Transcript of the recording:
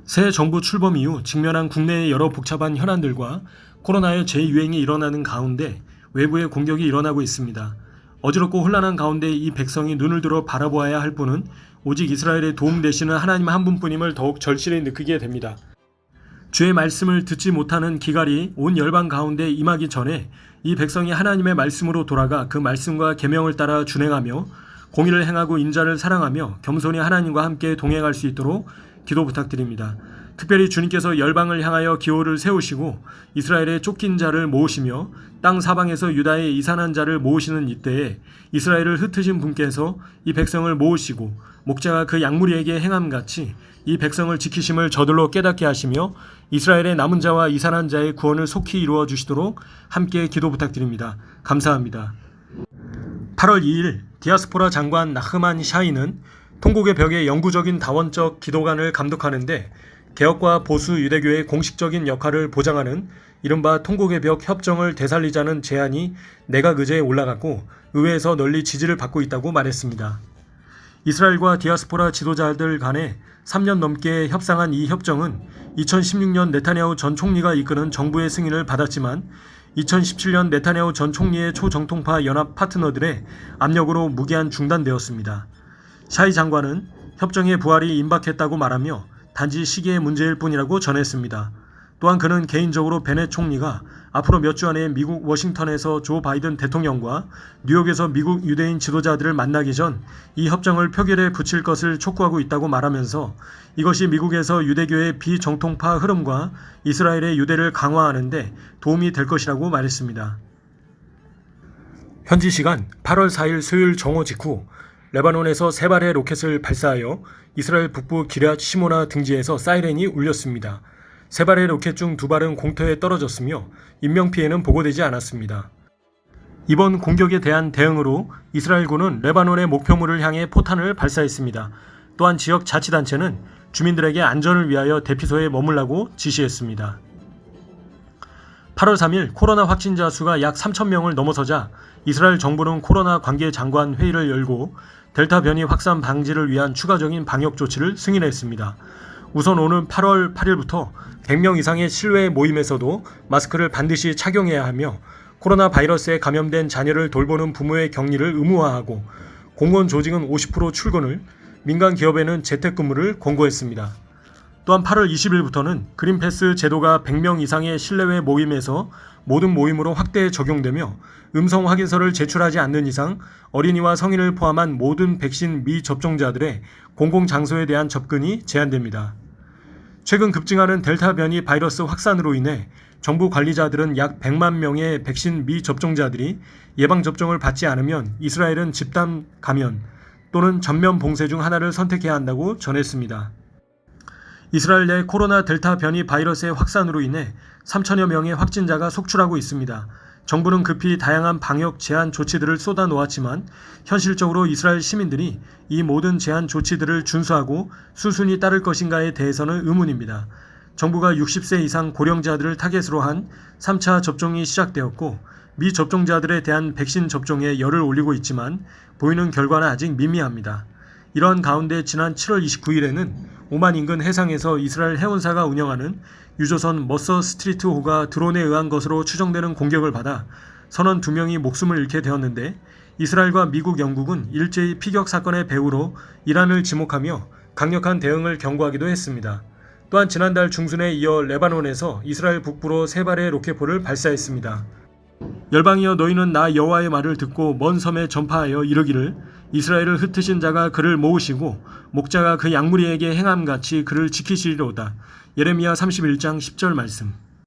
새 정부 출범 이후 직면한 국내의 여러 복잡한 현안들과 코로나의 재유행이 일어나는 가운데 외부의 공격이 일어나고 있습니다. 어지럽고 혼란한 가운데 이 백성이 눈을 들어 바라보아야 할 분은 오직 이스라엘의 도움 되시는 하나님 한 분뿐임을 더욱 절실히 느끼게 됩니다. 주의 말씀을 듣지 못하는 기갈이 온 열방 가운데 임하기 전에 이 백성이 하나님의 말씀으로 돌아가 그 말씀과 계명을 따라 준행하며 공의를 행하고 인자를 사랑하며 겸손히 하나님과 함께 동행할 수 있도록 기도 부탁드립니다. 특별히 주님께서 열방을 향하여 기호를 세우시고 이스라엘의 쫓긴 자를 모으시며 땅 사방에서 유다의 이산한 자를 모으시는 이때에 이스라엘을 흩으신 분께서 이 백성을 모으시고 목자가 그 양무리에게 행함같이 이 백성을 지키심을 저들로 깨닫게 하시며 이스라엘의 남은 자와 이산한 자의 구원을 속히 이루어 주시도록 함께 기도 부탁드립니다. 감사합니다. 8월 2일 디아스포라 장관 나흐만 샤이는 통곡의 벽의 영구적인 다원적 기도관을 감독하는데 개혁과 보수 유대교의 공식적인 역할을 보장하는 이른바 통곡의 벽 협정을 되살리자는 제안이 내각 의제에 올라갔고 의회에서 널리 지지를 받고 있다고 말했습니다. 이스라엘과 디아스포라 지도자들 간에 3년 넘게 협상한 이 협정은 2016년 네타냐후 전 총리가 이끄는 정부의 승인을 받았지만 2017년 네타냐후 전 총리의 초정통파 연합 파트너들의 압력으로 무기한 중단되었습니다. 샤이 장관은 협정의 부활이 임박했다고 말하며 단지 시기의 문제일 뿐이라고 전했습니다. 또한 그는 개인적으로 베넷 총리가 앞으로 몇 주 안에 미국 워싱턴에서 조 바이든 대통령과 뉴욕에서 미국 유대인 지도자들을 만나기 전 이 협정을 표결에 붙일 것을 촉구하고 있다고 말하면서 이것이 미국에서 유대교의 비정통파 흐름과 이스라엘의 유대를 강화하는 데 도움이 될 것이라고 말했습니다. 현지 시간 8월 4일 수요일 정오 직후 레바논에서 3발의 로켓을 발사하여 이스라엘 북부 기럇 시모나 등지에서 사이렌이 울렸습니다. 3발의 로켓 중 2발은 공터에 떨어졌으며 인명피해는 보고되지 않았습니다. 이번 공격에 대한 대응으로 이스라엘군은 레바논의 목표물을 향해 포탄을 발사했습니다. 또한 지역 자치단체는 주민들에게 안전을 위하여 대피소에 머물라고 지시했습니다. 8월 3일 코로나 확진자 수가 약 3,000명을 넘어서자 이스라엘 정부는 코로나 관계 장관 회의를 열고 델타 변이 확산 방지를 위한 추가적인 방역 조치를 승인했습니다. 우선 오는 8월 8일부터 100명 이상의 실외 모임에서도 마스크를 반드시 착용해야 하며 코로나 바이러스에 감염된 자녀를 돌보는 부모의 격리를 의무화하고 공무원 조직은 50% 출근을, 민간 기업에는 재택근무를 권고했습니다. 또한 8월 20일부터는 그린패스 제도가 100명 이상의 실내외 모임에서 모든 모임으로 확대 적용되며 음성 확인서를 제출하지 않는 이상 어린이와 성인을 포함한 모든 백신 미접종자들의 공공장소에 대한 접근이 제한됩니다. 최근 급증하는 델타 변이 바이러스 확산으로 인해 정부 관리자들은 약 100만 명의 백신 미접종자들이 예방접종을 받지 않으면 이스라엘은 집단 감염 또는 전면 봉쇄 중 하나를 선택해야 한다고 전했습니다. 이스라엘 내 코로나 델타 변이 바이러스의 확산으로 인해 3천여 명의 확진자가 속출하고 있습니다. 정부는 급히 다양한 방역 제한 조치들을 쏟아놓았지만 현실적으로 이스라엘 시민들이 이 모든 제한 조치들을 준수하고 순순히 따를 것인가에 대해서는 의문입니다. 정부가 60세 이상 고령자들을 타겟으로 한 3차 접종이 시작되었고 미접종자들에 대한 백신 접종에 열을 올리고 있지만 보이는 결과는 아직 미미합니다. 이러한 가운데 지난 7월 29일에는 오만 인근 해상에서 이스라엘 해운사가 운영하는 유조선 머서 스트리트호가 드론에 의한 것으로 추정되는 공격을 받아 선원 2명이 목숨을 잃게 되었는데 이스라엘과 미국, 영국은 일제히 피격 사건의 배후로 이란을 지목하며 강력한 대응을 경고하기도 했습니다. 또한 지난달 중순에 이어 레바논에서 이스라엘 북부로 3발의 로켓포를 발사했습니다. 열방이여 너희는 나 여호와의 말을 듣고 먼 섬에 전파하여 이르기를 이스라엘을 흩으신 자가 그를 모으시고 목자가 그 양무리에게 행함같이 그를 지키시리로다. 예레미야 31장 10절 말씀.